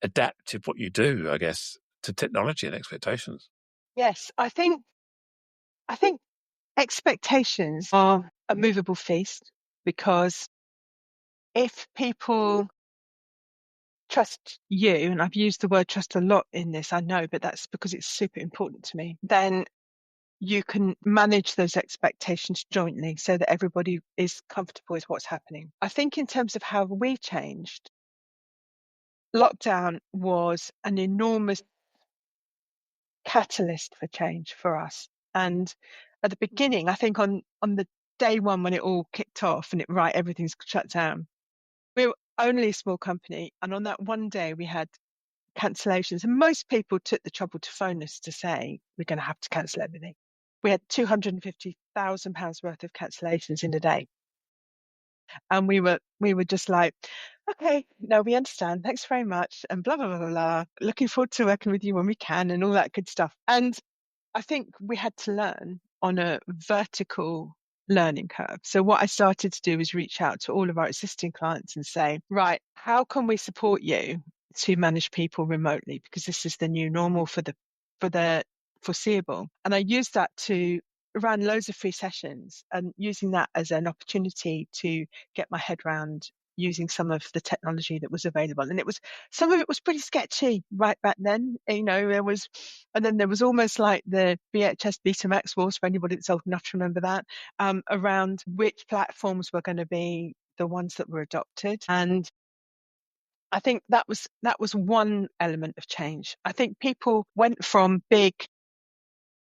adapted what you do, I guess, to technology and expectations? Yes, I think expectations are a movable feast, because if people trust you, and I've used the word trust a lot in this, I know, but that's because it's super important to me, then you can manage those expectations jointly so that everybody is comfortable with what's happening. I think in terms of how we changed, lockdown was an enormous catalyst for change for us. And at the beginning, I think on the day one when it all kicked off and everything's shut down, we were only a small company. And on that one day, we had cancellations. And most people took the trouble to phone us to say, we're going to have to cancel everything. We had £250,000 worth of cancellations in a day. And we were just like, okay, no, we understand. Thanks very much. And blah, blah, blah, blah, blah. Looking forward to working with you when we can and all that good stuff. And I think we had to learn on a vertical learning curve. So what I started to do is reach out to all of our existing clients and say, right, how can we support you to manage people remotely? Because this is the new normal for the foreseeable. And I used that to run loads of free sessions, and using that as an opportunity to get my head around using some of the technology that was available. And some of it was pretty sketchy right back then. And then there was almost like the VHS Betamax wars, for anybody that's old enough to remember that, around which platforms were going to be the ones that were adopted. And I think that was one element of change. I think people went from big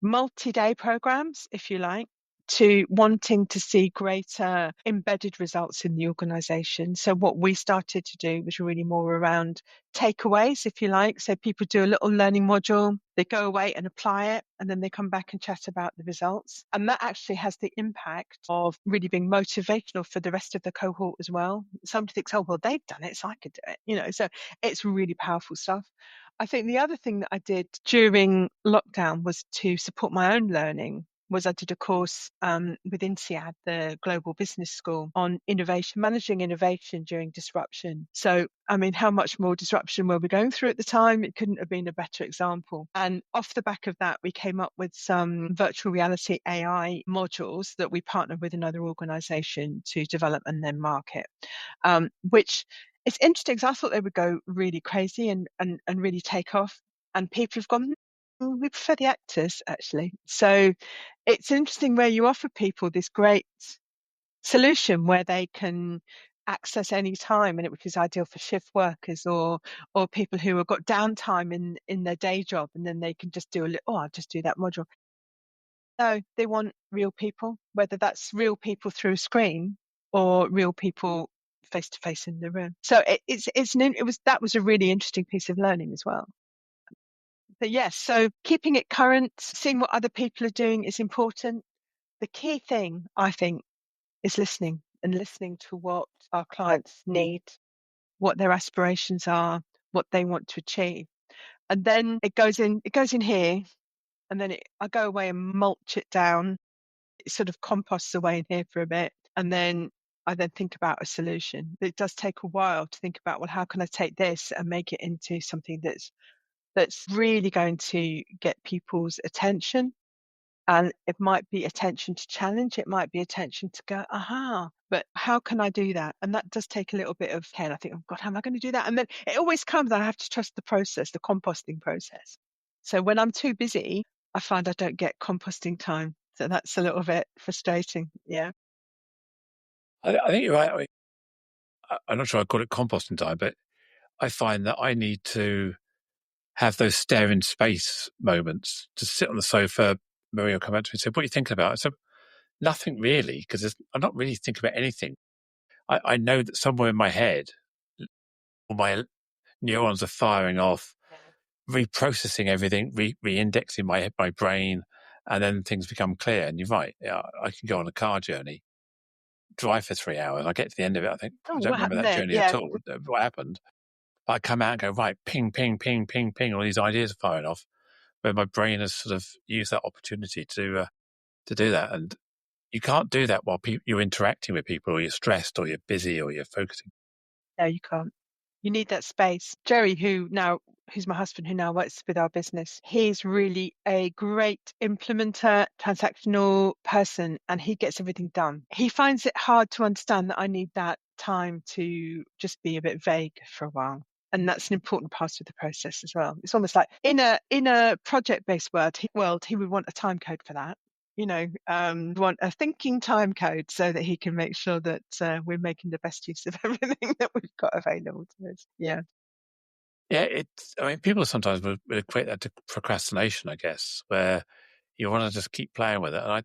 multi-day programs, if you like, to wanting to see greater embedded results in the organization. So what we started to do was really more around takeaways, if you like. So people do a little learning module, they go away and apply it, and then they come back and chat about the results. And that actually has the impact of really being motivational for the rest of the cohort as well. Somebody thinks, oh, well, they've done it, so I could do it. So it's really powerful stuff. I think the other thing that I did during lockdown was to support my own learning. I did a course with INSEAD, the Global Business School, on innovation, managing innovation during disruption. So, I mean, how much more disruption were we going through at the time? It couldn't have been a better example. And off the back of that, we came up with some virtual reality AI modules that we partnered with another organisation to develop and then market, which it's interesting because I thought they would go really crazy and really take off. And people have gone, we prefer the actors, actually. So it's interesting where you offer people this great solution where they can access any time, and which is ideal for shift workers or people who have got downtime in their day job, and then they can just do I'll just do that module. No, they want real people, whether that's real people through a screen or real people face to face in the room. So that was a really interesting piece of learning as well. But yes, so keeping it current, seeing what other people are doing is important. The key thing, I think, is listening to what our clients need, what their aspirations are, what they want to achieve. And then it goes in here, and then I go away and mulch it down. It sort of composts away in here for a bit, and then I then think about a solution. It does take a while to think about, well, how can I take this and make it into something that's really going to get people's attention. And it might be attention to challenge, it might be attention to go, aha, but how can I do that? And that does take a little bit of care. I think, oh God, how am I going to do that? And then it always comes, I have to trust the process, the composting process. So when I'm too busy, I find I don't get composting time. So that's a little bit frustrating. Yeah. I think you're right. I'm not sure I call it composting time, but I find that I need to have those stare in space moments, to sit on the sofa. Maria will come up to me and say, what are you thinking about? I said, nothing really, because I'm not really thinking about anything. I know that somewhere in my head, all my neurons are firing off, reprocessing everything, re-indexing my brain, and then things become clear. And you're right. Yeah, I can go on a car journey, drive for 3 hours. I get to the end of it, I think, I don't remember that journey at all. What happened? I come out and go, right, ping, ping, ping, ping, ping, all these ideas are firing off, where my brain has sort of used that opportunity to do that. And you can't do that while you're interacting with people, or you're stressed, or you're busy, or you're focusing. No, you can't. You need that space. Jerry, who's my husband, who now works with our business, he's really a great implementer, transactional person, and he gets everything done. He finds it hard to understand that I need that time to just be a bit vague for a while. And that's an important part of the process as well. It's almost like in a project-based world, he would want a time code for that. Want a thinking time code so that he can make sure that we're making the best use of everything that we've got available to us. Yeah. Yeah, people sometimes would equate that to procrastination, I guess, where you want to just keep playing with it. And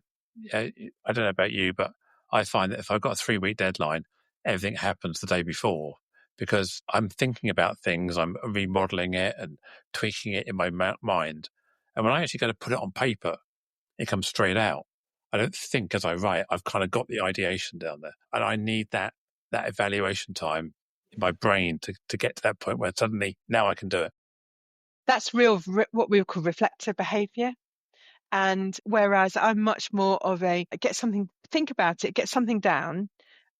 I don't know about you, but I find that if I've got a 3-week deadline, everything happens the day before, because I'm thinking about things, I'm remodeling it and tweaking it in my mind. And when I actually go to put it on paper, it comes straight out. I don't think as I write. I've kind of got the ideation down there, and I need that evaluation time in my brain to get to that point where suddenly now I can do it. That's what we call reflective behavior. And whereas I'm much more of think about it, get something down,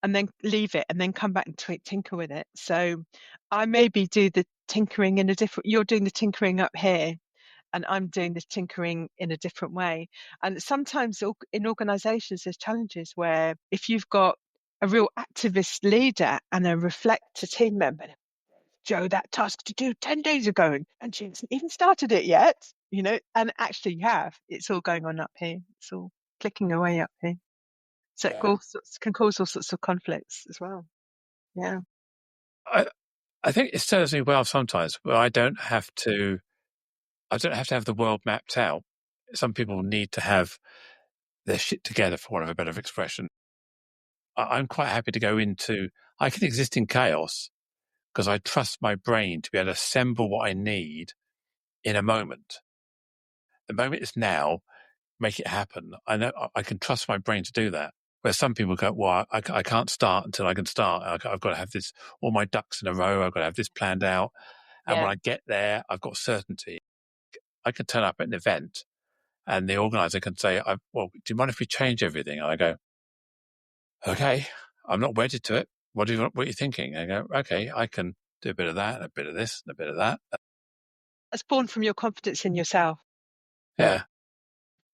and then leave it, and then come back and tinker with it. So I maybe do the tinkering you're doing the tinkering up here, and I'm doing the tinkering in a different way. And sometimes in organizations, there's challenges where if you've got a real activist leader and a reflector team member. Joe, that task to do 10 days ago, and she hasn't even started it yet, and actually you have. It's all going on up here. It's all clicking away up here. So it can cause all sorts of conflicts as well. Yeah. I think it serves me well sometimes, where I don't have to have the world mapped out. Some people need to have their shit together, for want of a better expression. I'm quite happy to go into, I can exist in chaos because I trust my brain to be able to assemble what I need in a moment. The moment is now, make it happen. I know I can trust my brain to do that. Where some people go, well, I can't start until I can start. I've got to have this, all my ducks in a row. I've got to have this planned out. And when I get there, I've got certainty. I can turn up at an event and the organizer can say, well, do you mind if we change everything? And I go, okay, I'm not wedded to it. What are you thinking? And I go, okay, I can do a bit of that, and a bit of this, and a bit of that. That's born from your confidence in yourself. Yeah.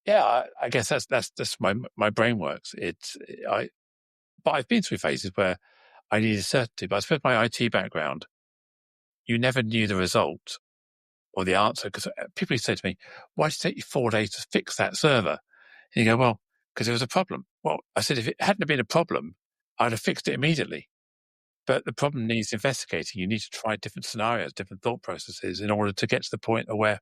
Yeah, I guess that's my brain works. But I've been through phases where I needed certainty. But I suppose my IT background, you never knew the result or the answer, because people used to say to me, "Why did it take you 4 days to fix that server?" And you go, "Well, because it was a problem." Well, I said, if it hadn't been a problem, I'd have fixed it immediately. But the problem needs investigating. You need to try different scenarios, different thought processes in order to get to the point of where.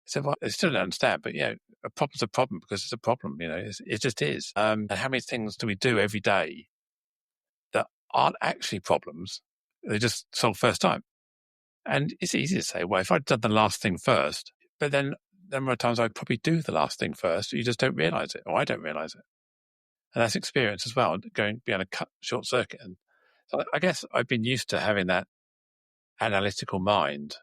So well, I still don't understand, but a problem's a problem because it's a problem. It just is. And how many things do we do every day that aren't actually problems? They just solve first time. And it's easy to say, well, if I'd done the last thing first, but then there are times I'd probably do the last thing first. You just don't realize it, or I don't realize it. And that's experience as well, going being a cut short circuit. And so I guess I've been used to having that analytical mind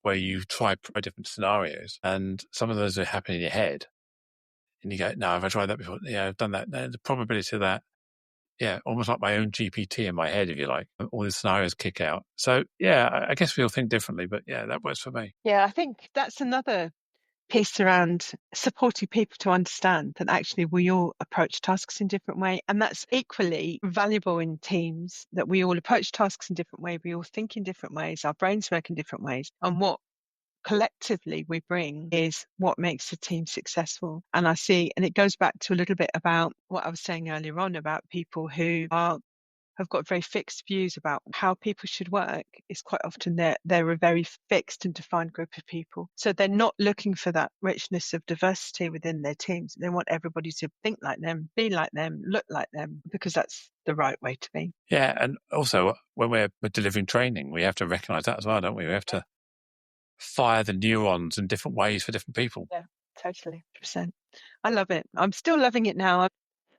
where you try different scenarios and some of those are happening in your head. And you go, no, have I tried that before? Yeah, I've done that. No, the probability of that, almost like my own GPT in my head, if you like. All these scenarios kick out. So, I guess we all think differently, but that works for me. Yeah, I think that's another piece around supporting people to understand that actually we all approach tasks in different way. And that's equally valuable in teams, that we all approach tasks in different ways. We all think in different ways. Our brains work in different ways. And what collectively we bring is what makes the team successful. And it goes back to a little bit about what I was saying earlier on about people who have got very fixed views about how people should work. Is quite often they're a very fixed and defined group of people. So they're not looking for that richness of diversity within their teams. They want everybody to think like them, be like them, look like them, because that's the right way to be. Yeah, and also when we're delivering training, we have to recognise that as well, don't we? We have to fire the neurons in different ways for different people. Yeah, totally, 100%. I love it. I'm still loving it now. I'm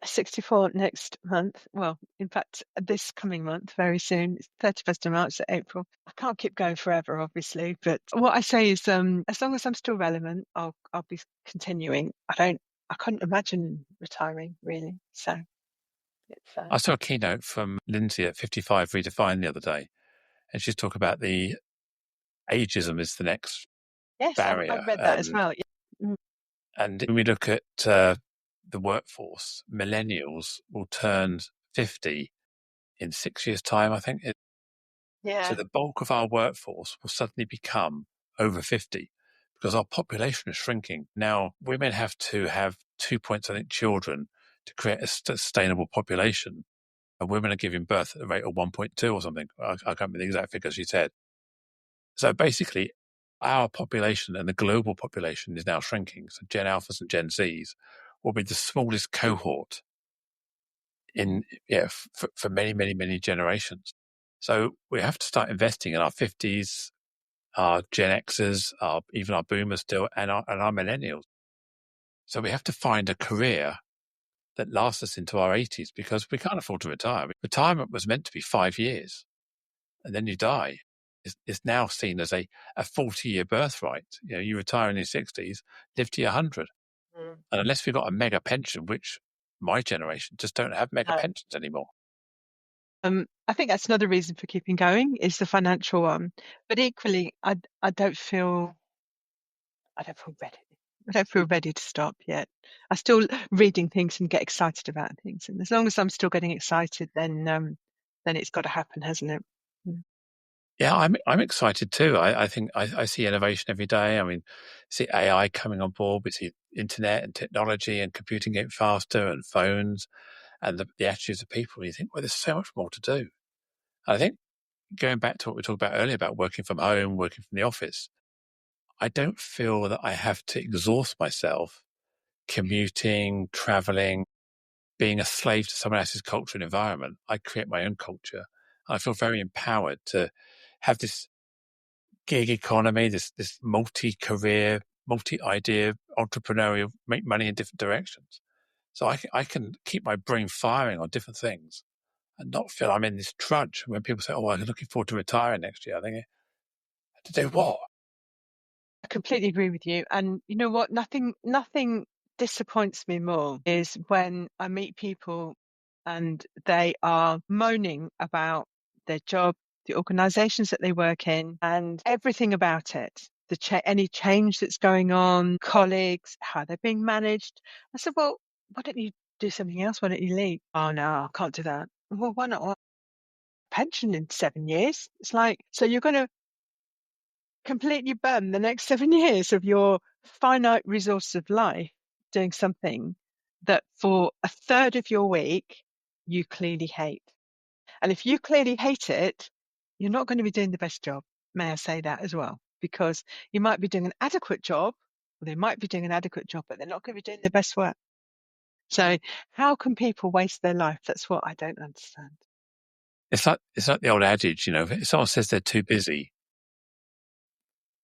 64 next month. Well, in fact, this coming month, very soon. It's 31st of March to April. I can't keep going forever, obviously, but what I say is, as long as I'm still relevant, I'll be continuing. I couldn't imagine retiring, really. So it's. I saw a keynote from Lindsay at 55 Redefined the other day, and she's talking about the ageism is the next barrier. I've read that as well. Yeah. And when we look at the workforce, millennials will turn 50 in 6 years' time, I think. Yeah. So the bulk of our workforce will suddenly become over 50 because our population is shrinking. Now, women have to have 2 points, I think, children to create a sustainable population. And women are giving birth at the rate of 1.2 or something. I can't remember the exact figure she said. So basically, our population and the global population is now shrinking. So Gen Alphas and Gen Zs will be the smallest cohort for many, many, many generations. So we have to start investing in our 50s, our Gen Xers, even our boomers still, and our millennials. So we have to find a career that lasts us into our 80s because we can't afford to retire. Retirement was meant to be 5 years and then you die. It's now seen as a 40-year birthright. You retire in your 60s, live to your 100. And unless we've got a mega pension, which my generation just don't have mega pensions anymore. I think that's another reason for keeping going is the financial one. But equally, I don't feel ready. I don't feel ready to stop yet. I'm still reading things and get excited about things. And as long as I'm still getting excited, then it's got to happen, hasn't it? Yeah, I'm excited too. I think I see innovation every day. I mean, see AI coming on board. We see internet and technology and computing getting faster and phones and the attitudes of people. You think, well, there's so much more to do. And I think going back to what we talked about earlier about working from home, working from the office, I don't feel that I have to exhaust myself commuting, traveling, being a slave to someone else's culture and environment. I create my own culture. I feel very empowered to have this gig economy, this multi-career, multi-idea entrepreneurial, make money in different directions. So I can keep my brain firing on different things and not feel I'm in this trudge. When people say, "Oh, I'm looking forward to retiring next year," I think, to do what? I completely agree with you. And you know what? Nothing disappoints me more is when I meet people and they are moaning about their job, the organizations that they work in, and everything about it. Any change that's going on, colleagues, how they're being managed. I said, well, why don't you do something else? Why don't you leave? Oh no, I can't do that. Well, why not? Well, pension in 7 years. It's like, so you're going to completely burn the next 7 years of your finite resource of life doing something that for a third of your week you clearly hate. And if you clearly hate it, you're not going to be doing the best job. May I say that as well? Because you might be doing an adequate job, or they might be doing an adequate job, but they're not going to be doing the best work. So how can people waste their life? That's what I don't understand. It's like the old adage, if someone says they're too busy,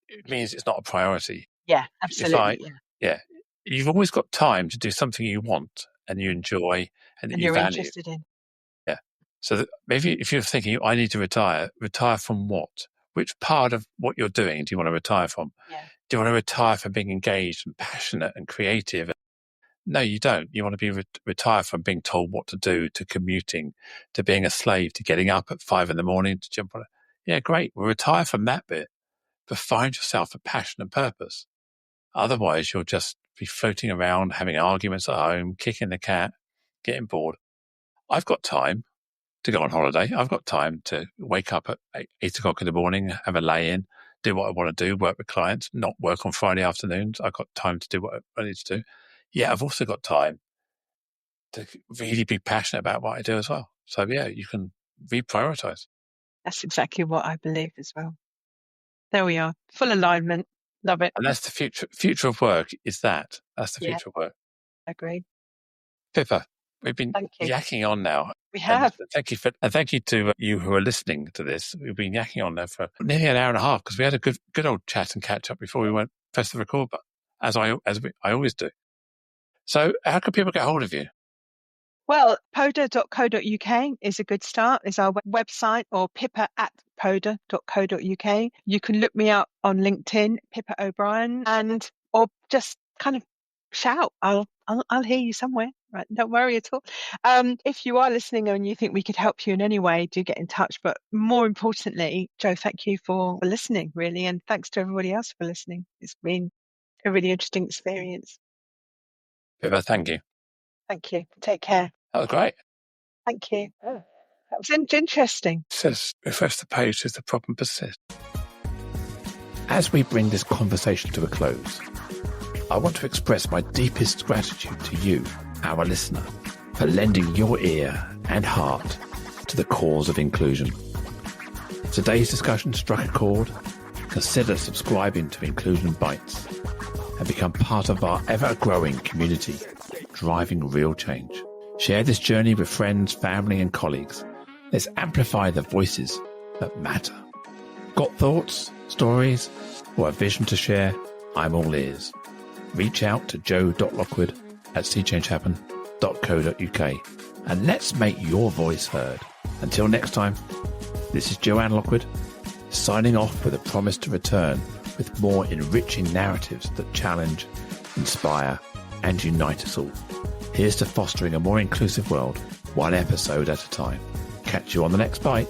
it means it's not a priority. Yeah, absolutely. Yeah, you've always got time to do something you want and you enjoy and that And you you're value. interested in. Yeah. So maybe if you're thinking, I need to retire from what? Which part of what you're doing do you want to retire from? Yeah. Do you want to retire from being engaged and passionate and creative? No, you don't. You want to be retired from being told what to do, to commuting, to being a slave, to getting up at 5 a.m. to jump on it. Yeah, great. Well, retire from that bit, but find yourself a passion and purpose. Otherwise, you'll just be floating around, having arguments at home, kicking the cat, getting bored. I've got time to go on holiday. I've got time to wake up at 8 o'clock in the morning, have a lay-in, do what I want to do, work with clients, not work on Friday afternoons. I've got time to do what I need to do. Yeah, I've also got time to really be passionate about what I do as well. So yeah, you can reprioritize. That's exactly what I believe as well. There we are. Full alignment. Love it. And that's the future of work is that. That's the future of work. Agreed. Pippa, we've been yakking on now. We have. And thank you to you who are listening to this. We've been yakking on there for nearly an hour and a half because we had a good old chat and catch up before we went press the record button, as I always do. So how can people get hold of you? Well, poda.co.uk is a good start, is our website, or pippa@poda.co.uk. You can look me up on LinkedIn, Pippa O'Brien, or just kind of shout. I'll hear you somewhere. Right, don't worry at all. If you are listening and you think we could help you in any way, do get in touch. But more importantly, Jo, thank you for listening, really, and thanks to everybody else for listening. It's been a really interesting experience. Pippa, thank you. Thank you. Take care. That was great. Thank you. Oh, that was interesting. It says refresh the page to the problem persist. As we bring this conversation to a close, I want to express my deepest gratitude to you, our listener, for lending your ear and heart to the cause of inclusion. Today's discussion struck a chord. Consider subscribing to Inclusion Bites and become part of our ever-growing community, driving real change. Share this journey with friends, family, and colleagues. Let's amplify the voices that matter. Got thoughts, stories, or a vision to share? I'm all ears. Reach out to jo.lockwood@seechangehappen.co.uk and let's make your voice heard. Until next time, this is Joanne Lockwood, signing off with a promise to return with more enriching narratives that challenge, inspire, and unite us all. Here's to fostering a more inclusive world, one episode at a time. Catch you on the next bite.